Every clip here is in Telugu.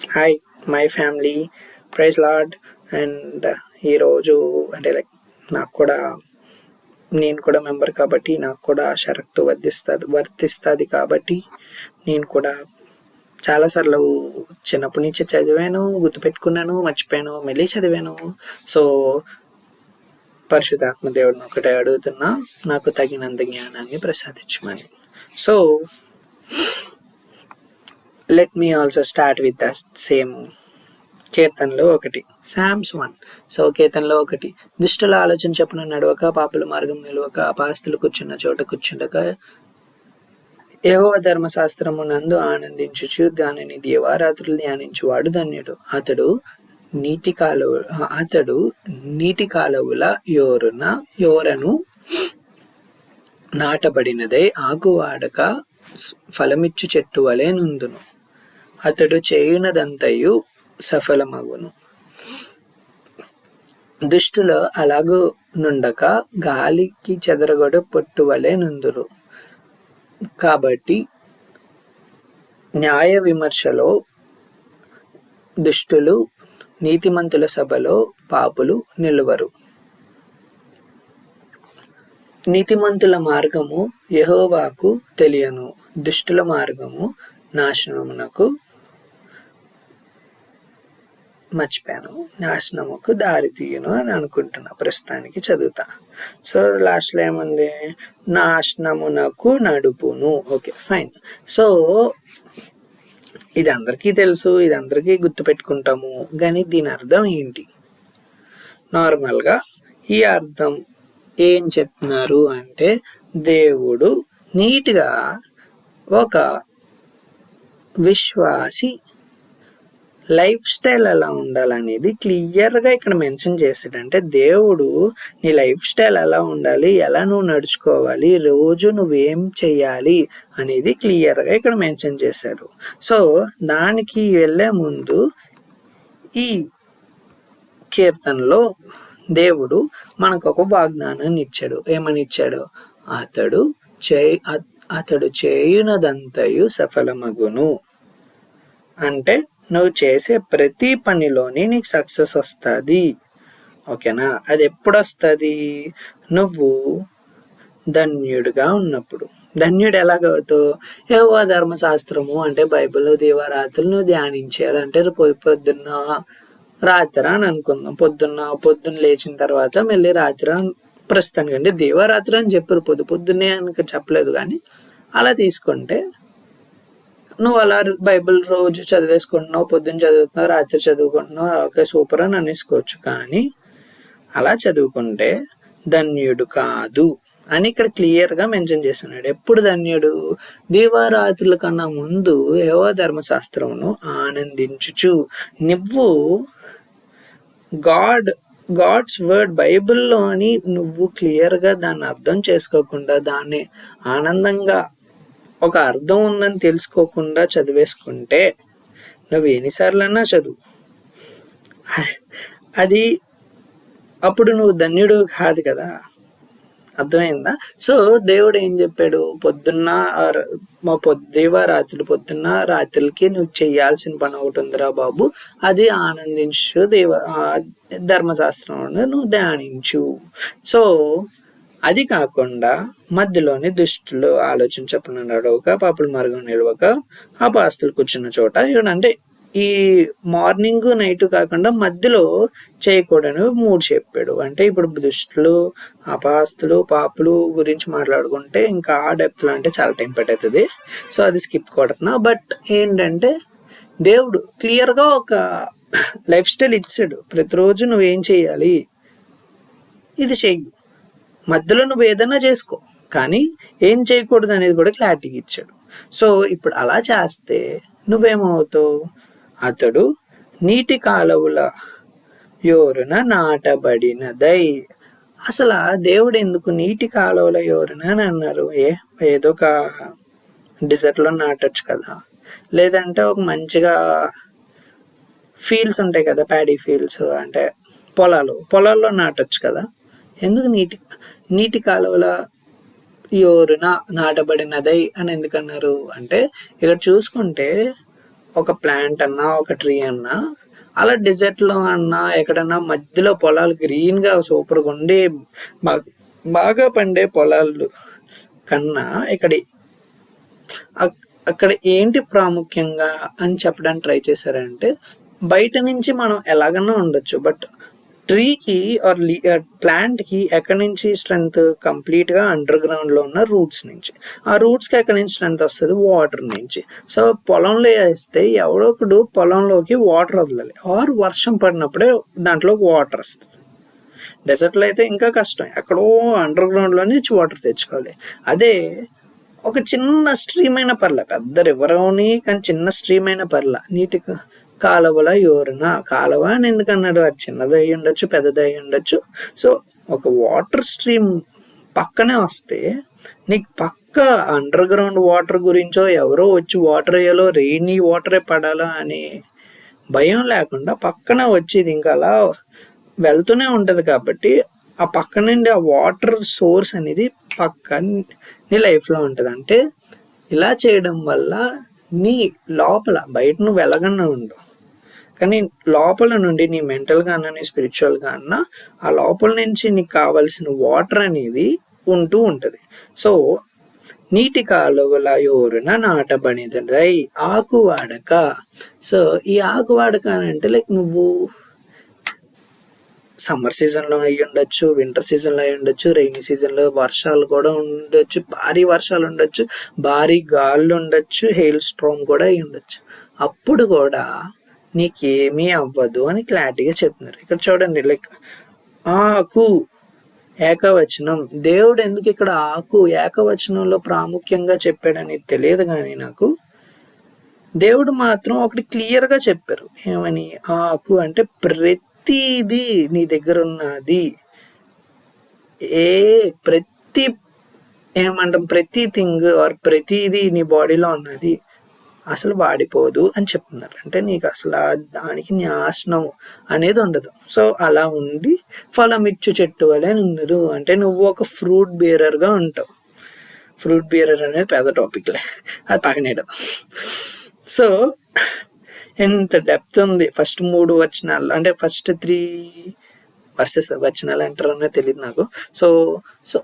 Hi my family, praise lord. And ఈరోజు అంటే నాకు కూడా నేను కూడా మెంబర్ కాబట్టి నాకు కూడా షరతు వర్తిస్తుంది కాబట్టి నేను కూడా చాలాసార్లు చిన్నప్పటి నుంచి చదివాను, గుర్తుపెట్టుకున్నాను, మర్చిపోయాను, మళ్ళీ చదివాను. సో పరిశుద్ధాత్మ దేవుడిని ఒకటే అడుగుతున్నా, నాకు తగినంత జ్ఞానాన్ని ప్రసాదించమని. So let me also start with the same కీర్తనలో ఒకటి, సామ్స్ 1. సో కీర్తనలో ఒకటి, దుష్టుల ఆలోచన చెప్పున నడవక, పాపుల మార్గం నిలవక, అపహాస్తులు కూర్చున్న చోట కూర్చుండక, యెహోవా ధర్మశాస్త్రము నందు ఆనందించుచు దానిని దీవారాత్రులు ధ్యానించువాడు ధన్యుడు. అతడు నీటి కాలువల యోరను నాటబడినదై ఆకువాడక ఫలమిచ్చు చెట్టు వలె నుండును. అతడు చేయునదంతయు సఫలమగును. దుష్టులు అలాగు నుండక గాలికి చెదరగొడు పొట్టు వలె నుందురు. కాబట్టి న్యాయ విమర్శలో దుష్టులు, నీతిమంతుల సభలో పాపులు నిలువరు. నీతిమంతుల మార్గము యెహోవాకు తెలియను, దుష్టుల మార్గము నాశనముకు దారి తీయును అని అనుకుంటున్నా. ప్రస్తుతానికి చదువుతా. సో లాస్ట్లో ఏముంది, నాశనమునకు నడుపును. Okay, fine. సో ఇది అందరికీ తెలుసు, ఇది అందరికీ గుర్తుపెట్టుకుంటాము. కానీ దీని అర్థం ఏంటి? నార్మల్గా ఈ అర్థం ఏం చెప్తున్నారు అంటే, దేవుడు నీట్గా ఒక విశ్వాసి లైఫ్ స్టైల్ ఎలా ఉండాలనేది క్లియర్గా ఇక్కడ మెన్షన్ చేశాడు. అంటే దేవుడు నీ లైఫ్ స్టైల్ ఎలా ఉండాలి, ఎలా నువ్వు నడుచుకోవాలి, రోజు నువ్వేం చెయ్యాలి అనేది క్లియర్గా ఇక్కడ మెన్షన్ చేశాడు. సో దానికి వెళ్ళే ముందు ఈ కీర్తనలో దేవుడు మనకు ఒక వాగ్దానాన్ని ఇచ్చాడు. ఏమని ఇచ్చాడు? అతడు చేయునదంతయు సఫలమగును. అంటే నువ్వు చేసే ప్రతి పనిలోని నీకు సక్సెస్ వస్తుంది. ఓకేనా? అది ఎప్పుడు వస్తుంది? నువ్వు ధన్యుడిగా ఉన్నప్పుడు. ధన్యుడు ఎలాగవుతావు? యెహోవా ధర్మశాస్త్రము అంటే బైబిల్లో దీవారాత్రులు నువ్వు ధ్యానించాలంటే పొద్దున్న రాత్రి అని అనుకుందాం. పొద్దున్న లేచిన తర్వాత మళ్ళీ రాత్రి, ప్రస్తుతానికంటే దీవారాత్రి అని చెప్పారు, పొద్దున్నే అని చెప్పలేదు. కానీ అలా తీసుకుంటే నువ్వు అలా బైబిల్ రోజు చదివేసుకుంటున్నావు, పొద్దున్న చదువుతున్నావు, రాత్రి చదువుకుంటున్నావు, ఓకే సూపర్ అని అనేసుకోవచ్చు. కానీ అలా చదువుకుంటే ధన్యుడు కాదు అని ఇక్కడ క్లియర్గా మెన్షన్ చేస్తున్నాడు. ఎప్పుడు ధన్యుడు? దీవారాత్రుల కన్నా ముందు యెహోవా ధర్మశాస్త్రమును ఆనందించుచు. నువ్వు గాడ్స్ వర్డ్ బైబిల్లోని నువ్వు క్లియర్గా దాన్ని అర్థం చేసుకోకుండా, దాన్ని ఆనందంగా ఒక అర్థం ఉందని తెలుసుకోకుండా చదివేసుకుంటే నువ్వు ఎన్నిసార్లన్నా చదువు, అది అప్పుడు నువ్వు ధన్యుడు కాదు కదా. అర్థమైందా? సో దేవుడు ఏం చెప్పాడు? పొద్దున్న రాత్రులకి నువ్వు చేయాల్సిన పని ఒకటి ఉందిరా బాబు, అది ఆనందించు, ధర్మశాస్త్రంలో నువ్వు ధ్యానించు. సో అది కాకుండా మధ్యలోని దుష్టులు ఆలోచన చెప్పున నడవక, పాపుల మార్గం నిలవక, అపహాస్తులు కూర్చున్న చోట. అంటే ఈ మార్నింగ్ నైట్ కాకుండా మధ్యలో చేయకూడని 3 చెప్పాడు. అంటే ఇప్పుడు దుష్టులు, అపహాస్తులు, పాపులు గురించి మాట్లాడుకుంటే ఇంకా ఆ డెప్త్లో అంటే చాలా టైం పట్టేస్తుంది. సో అది స్కిప్ కొడుతున్నా. బట్ ఏంటంటే దేవుడు క్లియర్గా ఒక లైఫ్ స్టైల్ ఇచ్చాడు. ప్రతిరోజు నువ్వేం చేయాలి, ఇది చెయ్యి, మధ్యలో నువ్వు ఏదైనా చేసుకో, కానీ ఏం చేయకూడదు అనేది కూడా క్లారిటీగా ఇచ్చాడు. సో ఇప్పుడు అలా చేస్తే నువ్వేమవుతావు? అతడు నీటి కాలువల యోరున నాటబడినదై. అసలు దేవుడు ఎందుకు నీటి కాలువల యోరున అని అన్నారు? ఏదో ఒక డిజర్ట్లో నాటచ్చు కదా, లేదంటే ఒక మంచిగా ఫీల్డ్స్ ఉంటాయి కదా, ప్యాడీ ఫీల్డ్స్ అంటే పొలాల్లో నాటచ్చు కదా. ఎందుకు నీటి కాలువల యోరున నాటబడినదై అని ఎందుకన్నారు అంటే, ఇక్కడ చూసుకుంటే ఒక ప్లాంట్ అన్నా ఒక ట్రీ అన్నా అలా డెజర్ట్లో అన్నా ఎక్కడన్నా మధ్యలో పొలాలు గ్రీన్గా సూపర్గా ఉండి బాగా పండే పొలాలు కన్నా అక్కడ ఏంటి ప్రాముఖ్యంగా అని చెప్పడానికి ట్రై చేశారంటే బయట నుంచి మనం ఎలాగన్నా ఉండొచ్చు, బట్ ట్రీకి ఆర్ ప్లాంట్కి ఎక్కడి నుంచి స్ట్రెంగ్త్ కంప్లీట్గా అండర్ గ్రౌండ్లో ఉన్న రూట్స్ నుంచి. ఆ రూట్స్కి ఎక్కడి నుంచి స్ట్రెంగ్త్ వస్తుంది? వాటర్ నుంచి. సో పొలంలో వేస్తే ఎవడో ఒకడు పొలంలోకి వాటర్ వదలాలి, ఆర్ వర్షం పడినప్పుడే దాంట్లోకి వాటర్ వస్తుంది. డెజర్ట్లో అయితే ఇంకా కష్టం, ఎక్కడో అండర్ గ్రౌండ్లో నుంచి వాటర్ తెచ్చుకోవాలి. అదే ఒక చిన్న స్ట్రీమ్ అయిన పర్ల, పెద్ద రివర్ అవని కానీ చిన్న స్ట్రీమ్ అయిన పర్ల, నీటికి కాలువల యోరన, కాలువ అని ఎందుకన్నాడు, అది చిన్నది అయి ఉండొచ్చు పెద్దది అయి ఉండొచ్చు. సో ఒక వాటర్ స్ట్రీమ్ పక్కనే వస్తే నీకు పక్క అండర్ గ్రౌండ్ వాటర్ గురించో ఎవరో వచ్చి వాటర్ వేయాలో రెయినీ వాటరే పడాలా అని భయం లేకుండా పక్కనే వచ్చేది ఇంకా అలా వెళ్తూనే ఉంటుంది. కాబట్టి ఆ పక్క నుండి ఆ వాటర్ సోర్స్ అనేది పక్క నీ లైఫ్లో ఉంటుంది. అంటే ఇలా చేయడం వల్ల నీ లోపల, బయట నువ్వు ఎలాగన్నా ఉండు కానీ లోపల నుండి నీ మెంటల్గా అన్నా నీ స్పిరిచువల్గా అన్నా ఆ లోపల నుంచి నీకు కావాల్సిన వాటర్ అనేది ఉంటూ ఉంటుంది. సో నీటి కాలువల యోరున నాటబడినదై ఆకు వాడక. సో ఈ ఆకు వాడక అని అంటే లైక్ నువ్వు సమ్మర్ సీజన్లో అయ్యి ఉండొచ్చు, వింటర్ సీజన్లో అయ్యి ఉండొచ్చు, రైనీ సీజన్లో వర్షాలు కూడా ఉండొచ్చు, భారీ వర్షాలు ఉండొచ్చు, భారీ గాళ్ళు ఉండొచ్చు, హెయిల్ స్ట్రామ్ కూడా అయ్యి ఉండొచ్చు. అప్పుడు కూడా నీకేమీ అవ్వదు అని క్లారిటీగా చెప్తున్నారు. ఇక్కడ చూడండి, లైక్ ఆకు ఏకవచనం. దేవుడు ఎందుకు ఇక్కడ ఆకు ఏకవచనంలో ప్రాముఖ్యంగా చెప్పాడని తెలియదు, కానీ నాకు దేవుడు మాత్రం ఒకటి క్లియర్గా చెప్పారు. ఏమని? ఆకు అంటే ప్రతిదీ నీ దగ్గర ఉన్నది, ప్రతి థింగ్ ఆర్ ప్రతిదీ నీ బాడీలో ఉన్నది అసలు వాడిపోదు అని చెప్తున్నారు. అంటే నీకు అసలు దానికి నాశనం అనేది ఉండదు. సో అలా ఉండి ఫలమిచ్చు చెట్టు వలె నువ్వు అంటే నువ్వు ఒక ఫ్రూట్ బేరర్గా ఉంటావు. ఫ్రూట్ బేరర్ అనేది పెద్ద టాపిక్లే, అది పక్కనేడదాం. సో ఎంత డెప్త్ ఉంది ఫస్ట్ 3 వచనాలు, అంటే ఫస్ట్ 3 వర్సెస్ వచనాలు అంటారు అనేది తెలియదు నాకు. సో సో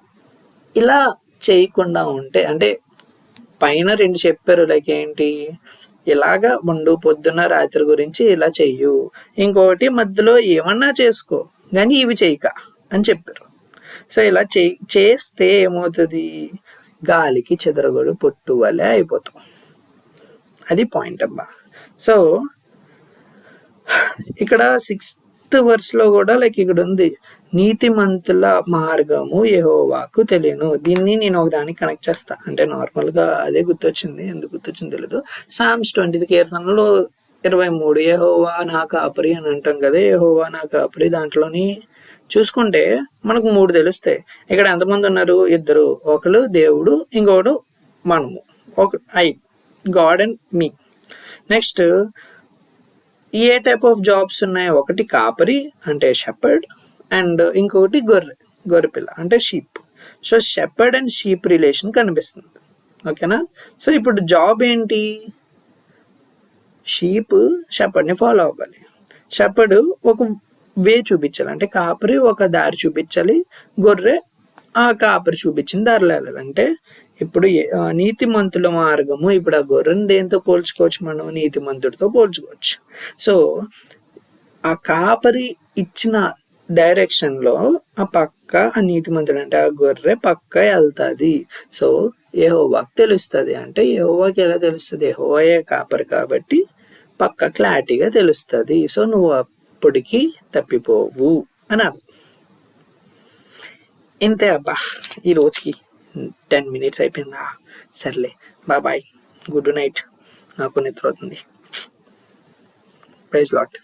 ఇలా చేయకుండా ఉంటే, అంటే పైన 2 చెప్పారు, లైక్ ఏంటి, ఇలాగా ముందు పొద్దున్న రాత్రి గురించి ఇలా చెయ్యు, ఇంకొకటి మధ్యలో ఏమన్నా చేసుకో కానీ ఇవి చేయక అని చెప్పారు. సో ఇలా చేస్తే ఏమవుతుంది? గాలికి చెదరగొడు పొట్టు వలె అయిపోతాం. అది పాయింట్ అబ్బా. సో ఇక్కడ 6th verseలో కూడా లైక్ ఇక్కడ ఉంది, నీతిమంతుల మార్గము యెహోవాకు తెలియను. దీన్ని నేను ఒక దానికి కనెక్ట్ చేస్తా, అంటే నార్మల్గా అదే గుర్తొచ్చింది, ఎందుకు గుర్తొచ్చింది తెలీదు. Psalms 20 కీర్తనలో 23 యెహోవా నా కాపరి అని అంటాం కదా. యెహోవా నా కాపరి దాంట్లోని చూసుకుంటే మనకు 3 తెలుస్తాయి. ఇక్కడ ఎంతమంది ఉన్నారు? 2, ఒకరు దేవుడు, ఇంకొకడు మనము, God and me. Next A type of jobs ఉన్నాయి? ఒకటి కాపరి అంటే షెపర్డ్, అండ్ ఇంకొకటి గొర్రెపిల్ల అంటే sheep. So shepherd and sheep relation కనిపిస్తుంది, ఓకేనా. సో ఇప్పుడు జాబ్ ఏంటి? షీప్ షెపర్డ్ని ఫాలో అవ్వాలి, షెపర్డ్ ఒక వే చూపించాలి, అంటే కాపరి ఒక దారి చూపించాలి, గొర్రె ఆ కాపరి చూపించిన దారిలో వెళ్ళాలి. అంటే ఇప్పుడు నీతిమంతుల మార్గము, ఇప్పుడు ఆ గొర్రెని దేంతో పోల్చుకోవచ్చు? మనం నీతిమంతుడితో పోల్చుకోవచ్చు. సో ఆ కాపరి ఇచ్చిన డైరెక్షన్లో ఆ పక్క ఆ నీతిమంతుడు అంటే ఆ గొర్రె పక్క వెళ్తుంది. సో యెహోవాకి తెలుస్తుంది. అంటే యెహోవాకి ఎలా తెలుస్తుంది? యెహోవాయే కాపరి కాబట్టి పక్క క్లారిటీగా తెలుస్తుంది. సో నువ్వు అప్పటికి తప్పిపోవు అని అర్థం. ఇంతే అబ్బా, ఈ రోజుకి 10 minutes అయిపోయిందా? సర్లే, బాయ్, గుడ్ నైట్, నాకు నిద్ర అవుతుంది. Praise lot.